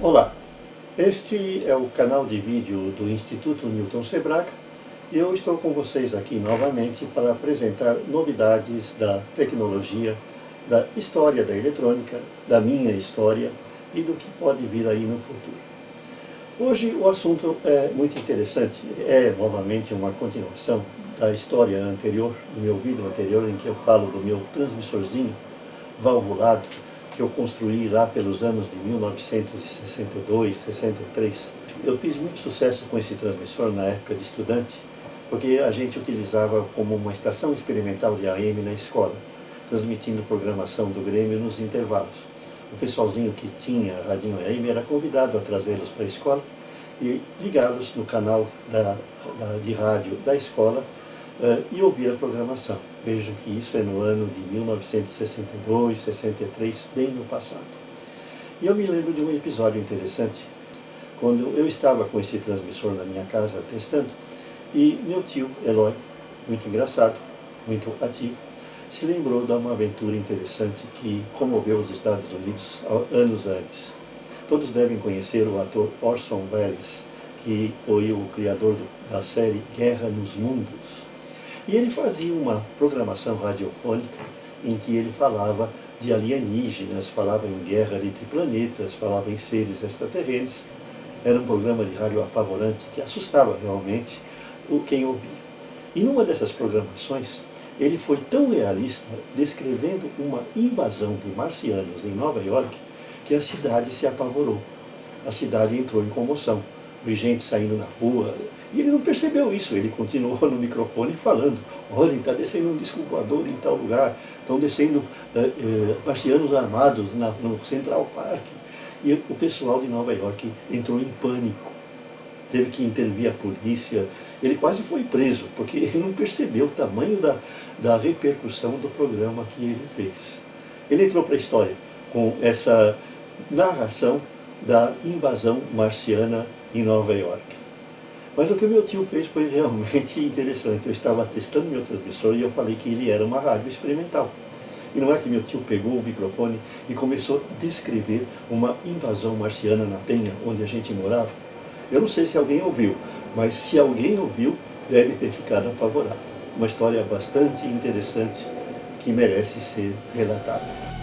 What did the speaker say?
Olá, este é o canal de vídeo do Instituto Newton Sebrae e eu estou com vocês aqui novamente para apresentar novidades da tecnologia, da história da eletrônica, da minha história e do que pode vir aí no futuro. Hoje o assunto é muito interessante, é novamente uma continuação da história anterior, do meu vídeo anterior em que eu falo do meu transmissorzinho valvulado, que eu construí lá pelos anos de 1962, 63. Eu fiz muito sucesso com esse transmissor na época de estudante, porque a gente utilizava como uma estação experimental de AM na escola, transmitindo programação do Grêmio nos intervalos. O pessoalzinho que tinha radinho AM era convidado a trazê-los para a escola e ligá-los no canal de rádio da escola e ouvir a programação. Vejam que isso é no ano de 1962, 63, bem no passado. E eu me lembro de um episódio interessante, quando eu estava com esse transmissor na minha casa testando, e meu tio Eloy, muito engraçado, muito ativo, se lembrou de uma aventura interessante que comoveu os Estados Unidos anos antes. Todos devem conhecer o ator Orson Welles, que foi o criador da série Guerra nos Mundos. E ele fazia uma programação radiofônica em que ele falava de alienígenas, falava em guerra entre planetas, falava em seres extraterrestres. Era um programa de rádio apavorante que assustava realmente quem ouvia. E numa dessas programações, ele foi tão realista, descrevendo uma invasão de marcianos em Nova York, que a cidade se apavorou. A cidade entrou em comoção. Vi gente saindo na rua, e ele não percebeu isso, ele continuou no microfone falando: olha, está descendo um disco voador em tal lugar, estão descendo marcianos armados no Central Park. E o pessoal de Nova York entrou em pânico, teve que intervir a polícia, ele quase foi preso, porque ele não percebeu o tamanho da repercussão do programa que ele fez. Ele entrou para a história com essa narração da invasão marciana em Nova York. Mas o que o meu tio fez foi realmente interessante. Eu estava testando meu transmissor e eu falei que ele era uma rádio experimental. E não é que meu tio pegou o microfone e começou a descrever uma invasão marciana na Penha, onde a gente morava. Eu não sei se alguém ouviu, mas se alguém ouviu, deve ter ficado apavorado. Uma história bastante interessante que merece ser relatada.